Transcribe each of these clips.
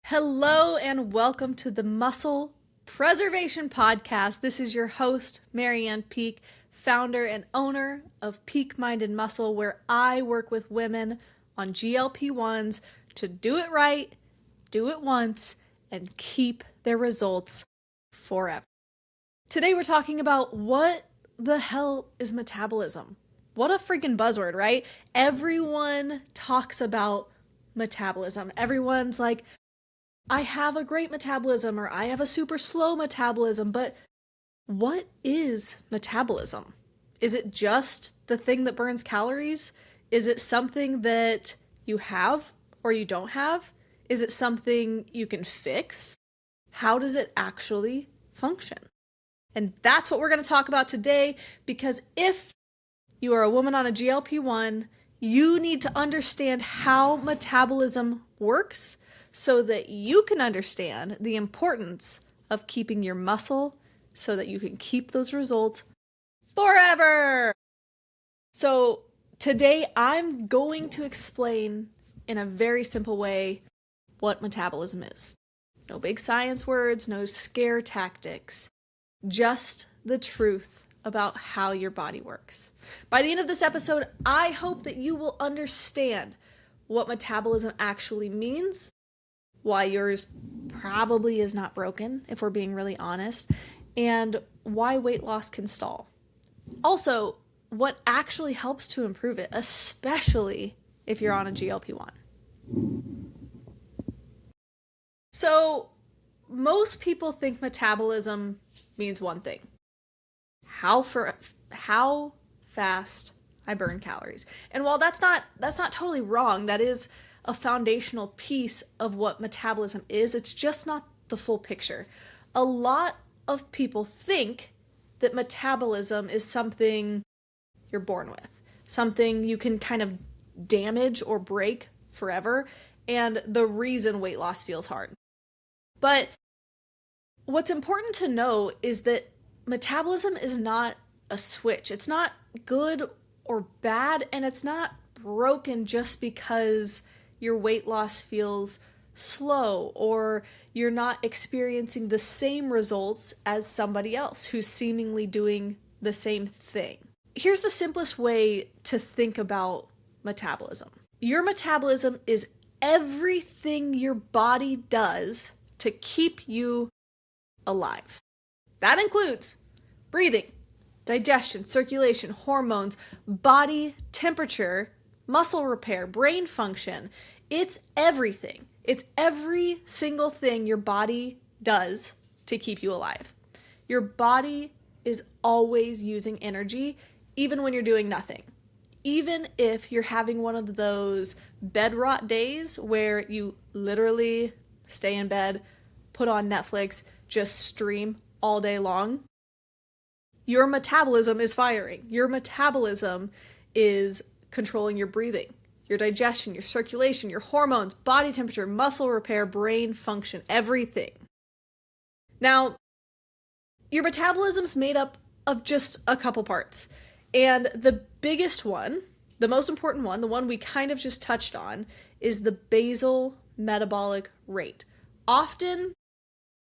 Hello and welcome to the Muscle Preservation Podcast. This is your host, Marianne Peak, founder and owner of Peak Mind and Muscle, where I work with women on GLP-1s to do it right, do it once, and keep their results forever. Today we're talking about what the hell is metabolism? What a freaking buzzword, right? Everyone talks about metabolism. Everyone's like, I have a great metabolism or I have a super slow metabolism, but what is metabolism? Is it just the thing that burns calories? Is it something that you have or you don't have? Is it something you can fix? How does it actually function? And that's what we're going to talk about today, because if you are a woman on a GLP-1, you need to understand how metabolism works so that you can understand the importance of keeping your muscle so that you can keep those results forever. So today I'm going to explain in a very simple way what metabolism is. No big science words, no scare tactics, just the truth about how your body works. By the end of this episode, I hope that you will understand what metabolism actually means, why yours probably is not broken, if we're being really honest, and why weight loss can stall. Also, what actually helps to improve it, especially if you're on a GLP-1. So, most people think metabolism means one thing: how fast I burn calories. And while that's not totally wrong, that is a foundational piece of what metabolism is. It's just not the full picture. A lot of people think that metabolism is something you're born with, something you can kind of damage or break forever, and the reason weight loss feels hard. But what's important to know is that metabolism is not a switch. It's not good or bad, and it's not broken just because your weight loss feels slow or you're not experiencing the same results as somebody else who's seemingly doing the same thing. Here's the simplest way to think about metabolism. Your metabolism is everything your body does to keep you alive. That includes breathing, digestion, circulation, hormones, body temperature, muscle repair, brain function. It's everything. It's every single thing your body does to keep you alive. Your body is always using energy, even when you're doing nothing. Even if you're having one of those bed rot days where you literally stay in bed, put on Netflix, just stream all day long, your metabolism is firing. Your metabolism is controlling your breathing, your digestion, your circulation, your hormones, body temperature, muscle repair, brain function, everything. Now, your metabolism's made up of just a couple parts. And the biggest one, the most important one, the one we kind of just touched on, is the basal metabolic rate. Often,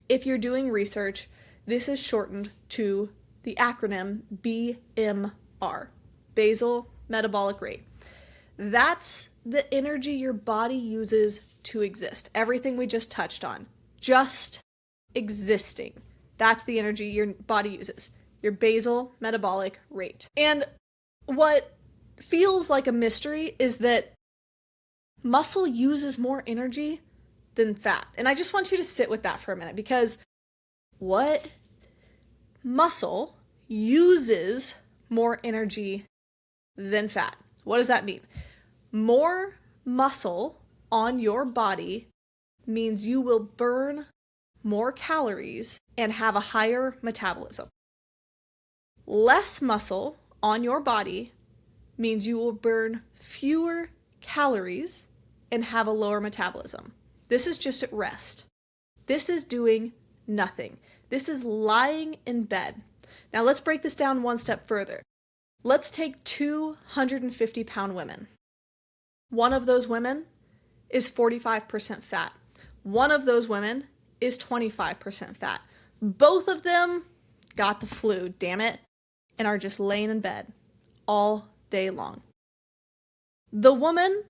if you're doing research, this is shortened to the acronym BMR, basal metabolic rate. That's the energy your body uses to exist. Everything we just touched on, just existing. That's the energy your body uses, your basal metabolic rate. And what feels like a mystery is that muscle uses more energy than fat. And I just want you to sit with that for a minute, because what muscle uses more energy than fat? What does that mean? More muscle on your body means you will burn more calories and have a higher metabolism. Less muscle on your body means you will burn fewer calories and have a lower metabolism. This is just at rest. This is doing nothing. This is lying in bed. Now let's break this down one step further. Let's take 250-pound women. One of those women is 45% fat. One of those women is 25% fat. Both of them got the flu, damn it, and are just laying in bed all day long. The woman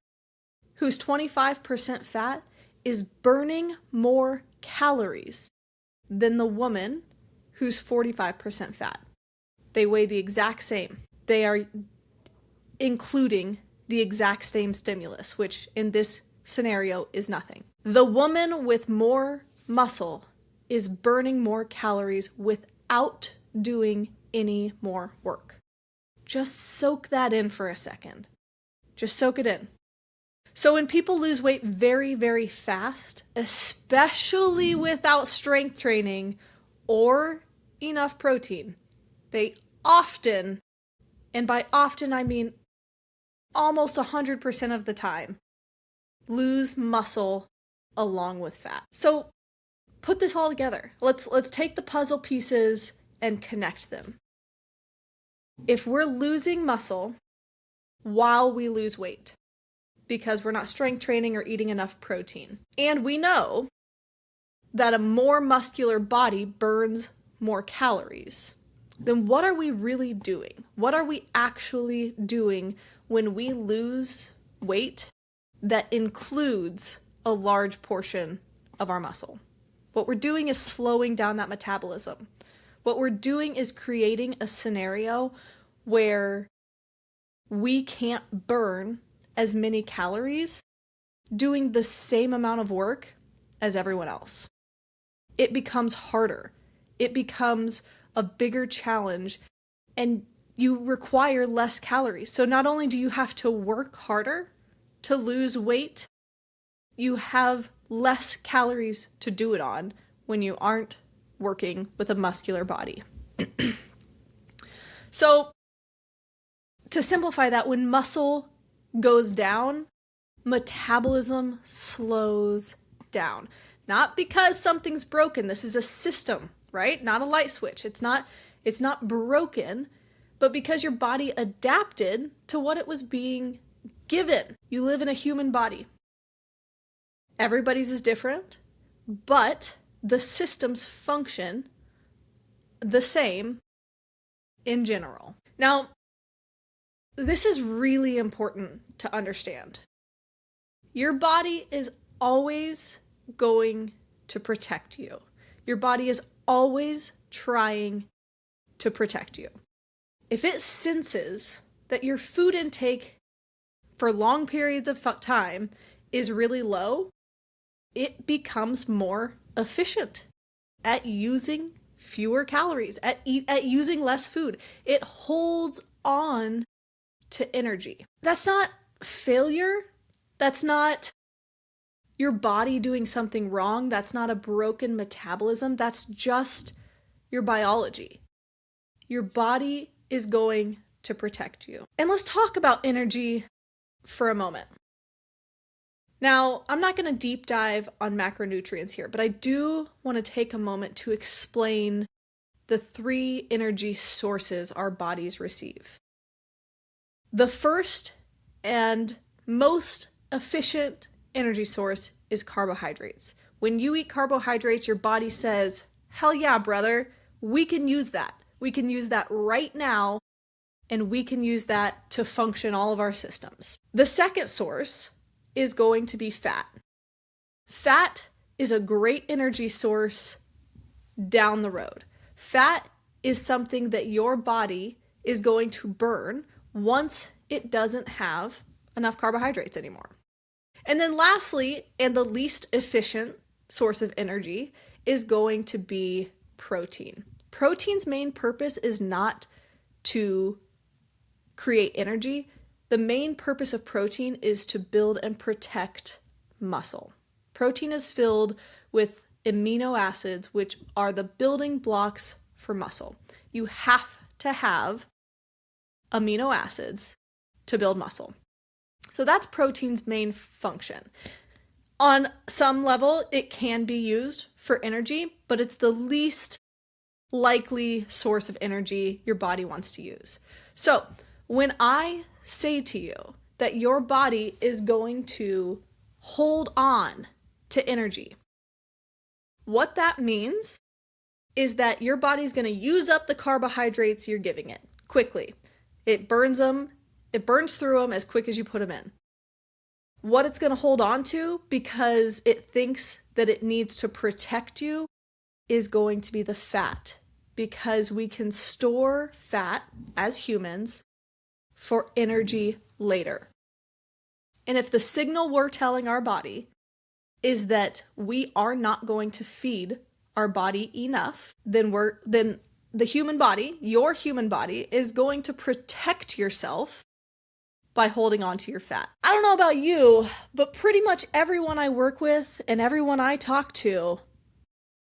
who's 25% fat is burning more calories than the woman who's 45% fat. They weigh the exact same. They are including the exact same stimulus, which in this scenario is nothing. The woman with more muscle is burning more calories without doing any more work. Just soak that in for a second. Just soak it in. So when people lose weight very, very fast, especially without strength training or enough protein, they often, and by often I mean almost 100% of the time, lose muscle along with fat. So put this all together. Let's take the puzzle pieces and connect them. If we're losing muscle while we lose weight because we're not strength training or eating enough protein, and we know that a more muscular body burns more calories, then what are we really doing? What are we actually doing when we lose weight that includes a large portion of our muscle? What we're doing is slowing down that metabolism. What we're doing is creating a scenario where we can't burn as many calories doing the same amount of work as everyone else. It becomes harder. It becomes a bigger challenge, and you require less calories. So not only do you have to work harder to lose weight, you have less calories to do it on when you aren't working with a muscular body. So to simplify that, when muscle goes down, metabolism slows down. Not because something's broken. This is a system, right? Not a light switch. It's not broken, but because your body adapted to what it was being given. You live in a human body. Everybody's is different, but the systems function the same in general. Now, this is really important to understand. Your body is always going to protect you. Your body is always trying to protect you. If it senses that your food intake for long periods of time is really low, it becomes more efficient at using fewer calories, at using less food. It holds on to energy. That's not failure. That's not your body doing something wrong. That's not a broken metabolism. That's just your biology. Your body is going to protect you. And let's talk about energy for a moment. Now, I'm not going to deep dive on macronutrients here, but I do want to take a moment to explain the 3 energy sources our bodies receive. The first and most efficient energy source is carbohydrates. When you eat carbohydrates, your body says, hell yeah, brother, we can use that. We can use that right now, and we can use that to function all of our systems. The second source is going to be fat. Fat is a great energy source down the road. Fat is something that your body is going to burn once it doesn't have enough carbohydrates anymore. And then lastly, and the least efficient source of energy, is going to be protein. Protein's main purpose is not to create energy. The main purpose of protein is to build and protect muscle. Protein is filled with amino acids, which are the building blocks for muscle. You have to have amino acids to build muscle. So that's protein's main function. On some level, it can be used for energy, but it's the least likely source of energy your body wants to use. So when I say to you that your body is going to hold on to energy, What that means is that your body's going to use up the carbohydrates you're giving it quickly. It burns through them as quick as you put them in. What it's going to hold on to, because it thinks that it needs to protect you, is going to be the fat, because we can store fat as humans for energy later. And if the signal we're telling our body is that we are not going to feed our body enough, then the human body, your human body, is going to protect yourself by holding on to your fat. I don't know about you, but pretty much everyone I work with and everyone I talk to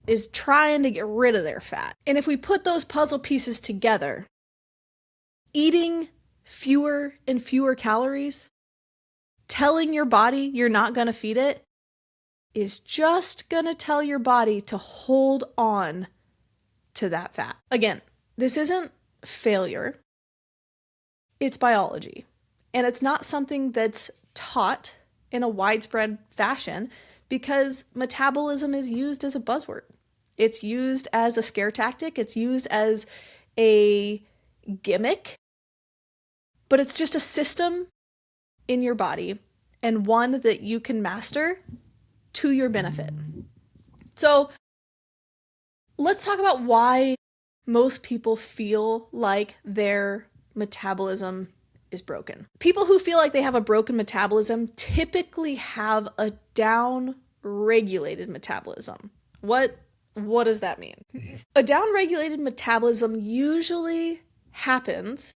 is trying to get rid of their fat. And if we put those puzzle pieces together, eating fewer and fewer calories, telling your body you're not going to feed it, is just going to tell your body to hold on to that fat. Again, this isn't failure. It's biology. And it's not something that's taught in a widespread fashion because metabolism is used as a buzzword. It's used as a scare tactic. It's used as a gimmick. But it's just a system in your body and one that you can master to your benefit. So let's talk about why most people feel like their metabolism is broken. People who feel like they have a broken metabolism typically have a down-regulated metabolism. What does that mean? A down-regulated metabolism usually happens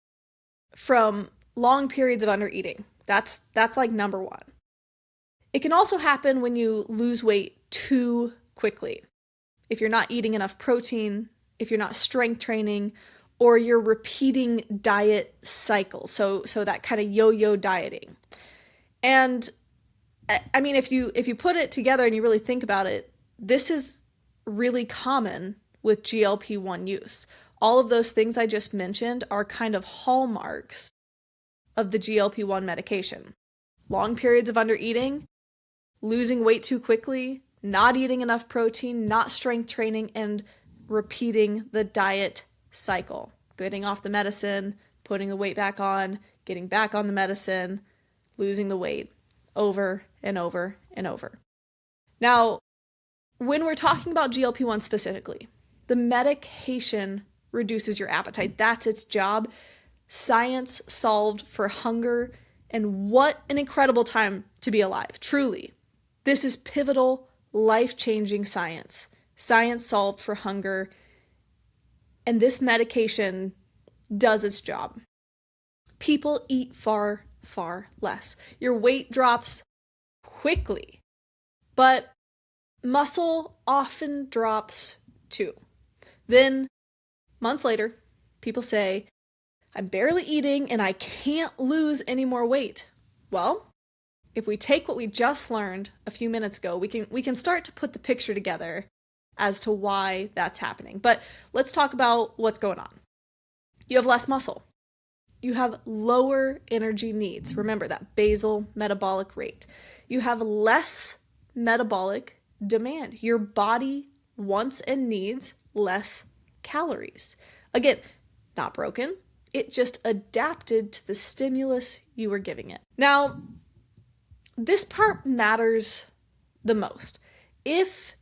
from long periods of undereating. That's like number one. It can also happen when you lose weight too quickly. If you're not eating enough protein, if you're not strength training, or you're repeating diet cycles. So that kind of yo-yo dieting. And I mean, if you put it together and you really think about it, this is really common with GLP-1 use. All of those things I just mentioned are kind of hallmarks of the GLP-1 medication. Long periods of undereating, losing weight too quickly, not eating enough protein, not strength training, and repeating the diet cycle. Getting off the medicine, putting the weight back on, getting back on the medicine, losing the weight over and over and over. Now, when we're talking about GLP-1 specifically, the medication reduces your appetite. That's its job. Science solved for hunger, and what an incredible time to be alive, truly. This is pivotal, life-changing science. Science solved for hunger, and this medication does its job. People eat far, far less. Your weight drops quickly, but muscle often drops too. Then, months later, people say, I'm barely eating and I can't lose any more weight. Well, if we take what we just learned a few minutes ago, we can start to put the picture together as to why that's happening. But let's talk about what's going on. You have less muscle. You have lower energy needs. Remember that basal metabolic rate. You have less metabolic demand. Your body wants and needs less calories. Again, not broken. It just adapted to the stimulus you were giving it. Now, this part matters the most. If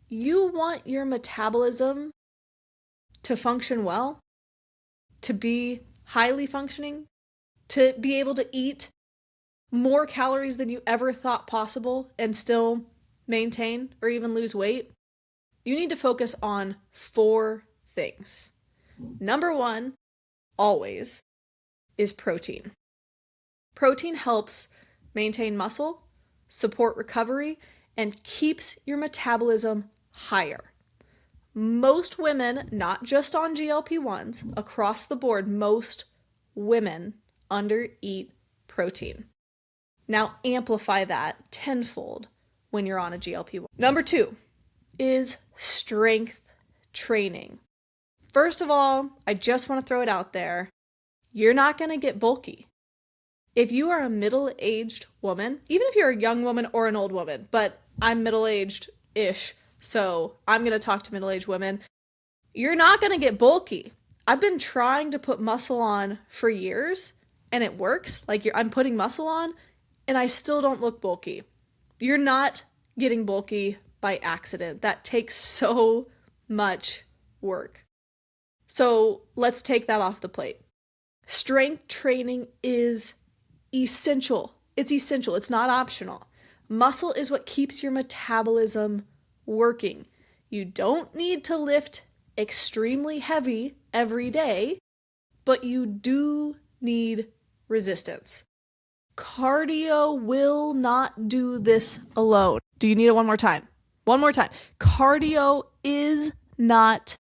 you want your metabolism to function well, to be highly functioning, to be able to eat more calories than you ever thought possible and still maintain or even lose weight, you need to focus on 4 things. Number 1, always, is protein. Protein helps maintain muscle, support recovery, and keeps your metabolism higher. Most women, not just on GLP-1s, across the board, most women undereat protein. Now amplify that tenfold when you're on a GLP-1. Number 2 is strength training. First of all, I just want to throw it out there. You're not going to get bulky. If you are a middle-aged woman, even if you're a young woman or an old woman, but I'm middle-aged-ish, So I'm going to talk to middle-aged women. You're not going to get bulky. I've been trying to put muscle on for years and it works. Like I'm putting muscle on and I still don't look bulky. You're not getting bulky by accident. That takes so much work. So let's take that off the plate. Strength training is essential. It's essential. It's not optional. Muscle is what keeps your metabolism working. You don't need to lift extremely heavy every day, but you do need resistance. Cardio will not do this alone. Do you need it one more time? One more time. Cardio is not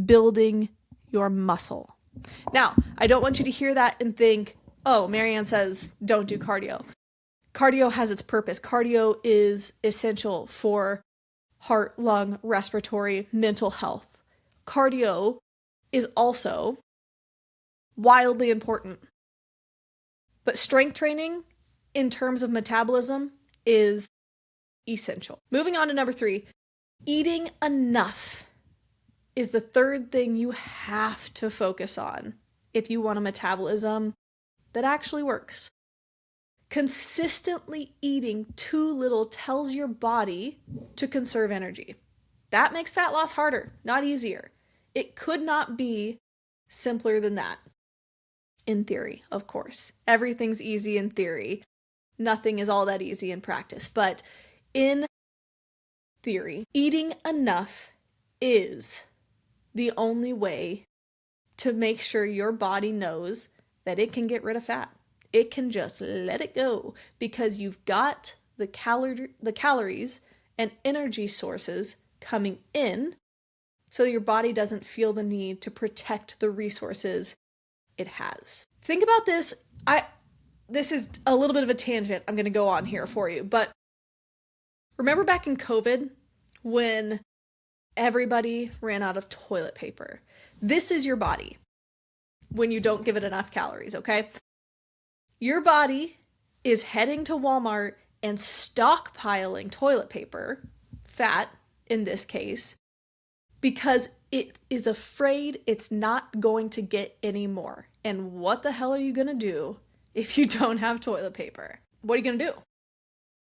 building your muscle. Now, I don't want you to hear that and think, oh, Marianne says don't do cardio. Cardio has its purpose. Cardio is essential for heart, lung, respiratory, mental health. Cardio is also wildly important. But strength training, in terms of metabolism, is essential. Moving on to number 3, eating enough is the third thing you have to focus on if you want a metabolism that actually works. Consistently eating too little tells your body to conserve energy. That makes fat loss harder, not easier. It could not be simpler than that. In theory, of course. Everything's easy in theory. Nothing is all that easy in practice. But in theory, eating enough is the only way to make sure your body knows that it can get rid of fat. It can just let it go because you've got the calories and energy sources coming in, so your body doesn't feel the need to protect the resources it has. Think about this. This is a little bit of a tangent I'm going to go on here for you, but remember back in COVID when everybody ran out of toilet paper? This is your body when you don't give it enough calories, okay? Your body is heading to Walmart and stockpiling toilet paper, fat in this case, because it is afraid it's not going to get any more. And what the hell are you going to do if you don't have toilet paper? What are you going to do?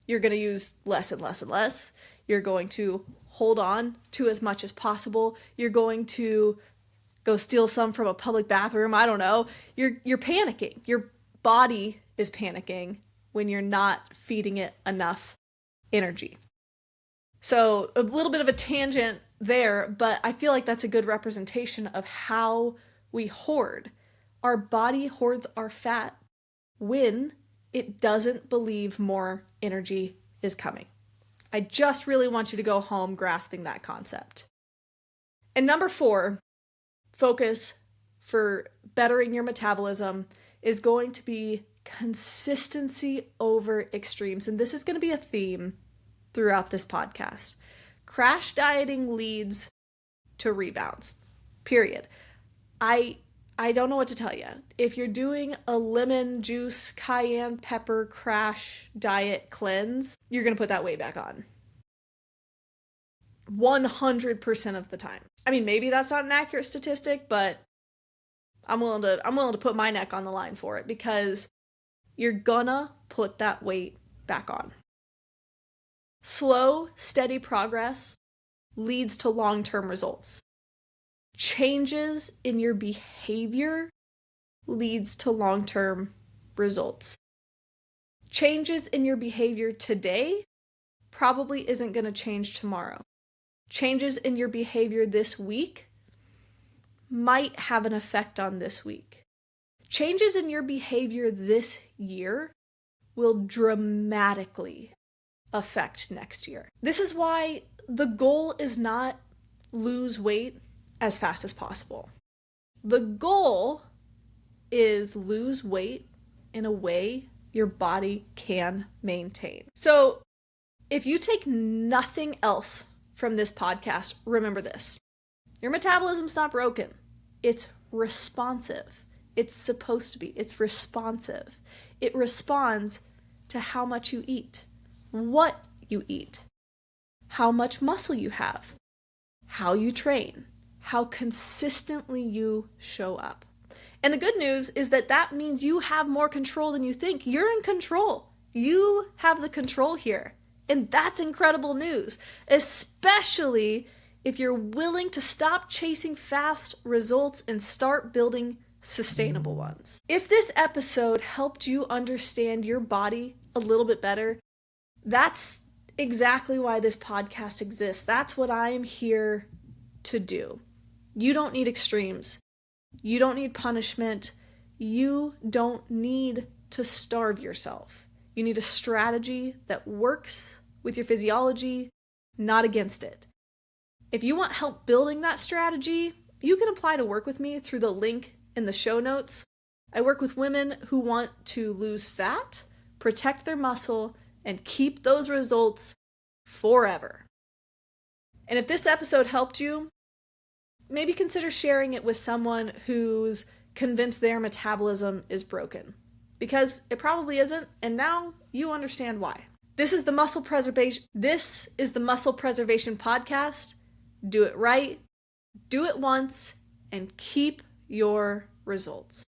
You're going to use less and less and less. You're going to hold on to as much as possible. You're going to go steal some from a public bathroom. I don't know. You're panicking. Your body is panicking when you're not feeding it enough energy. So a little bit of a tangent there, but I feel like that's a good representation of how we hoard. Our body hoards our fat when it doesn't believe more energy is coming. I just really want you to go home grasping that concept. And number 4, focus for bettering your metabolism is going to be consistency over extremes. And this is going to be a theme throughout this podcast. Crash dieting leads to rebounds, period. I don't know what to tell you. If you're doing a lemon juice, cayenne pepper crash diet cleanse, you're going to put that weight back on. 100% of the time. I mean, maybe that's not an accurate statistic, but I'm willing to put my neck on the line for it because you're gonna put that weight back on. Slow, steady progress leads to long-term results. Changes in your behavior leads to long-term results. Changes in your behavior today probably isn't going to change tomorrow. Changes in your behavior this week might have an effect on this week. Changes in your behavior this year will dramatically affect next year. This is why the goal is not lose weight as fast as possible. The goal is lose weight in a way your body can maintain. So if you take nothing else from this podcast, remember this. Your metabolism's not broken. It's responsive. It's supposed to be. It's responsive. It responds to how much you eat, what you eat, how much muscle you have, how you train, how consistently you show up. And the good news is that that means you have more control than you think. You're in control. You have the control here. And that's incredible news, especially if you're willing to stop chasing fast results and start building sustainable ones. If this episode helped you understand your body a little bit better, that's exactly why this podcast exists. That's what I am here to do. You don't need extremes. You don't need punishment. You don't need to starve yourself. You need a strategy that works with your physiology, not against it. If you want help building that strategy, you can apply to work with me through the link in the show notes. I work with women who want to lose fat, protect their muscle, and keep those results forever. And if this episode helped you, maybe consider sharing it with someone who's convinced their metabolism is broken. Because it probably isn't, and now you understand why. This is the Muscle Preservation Podcast. Do it right, do it once, and keep your results.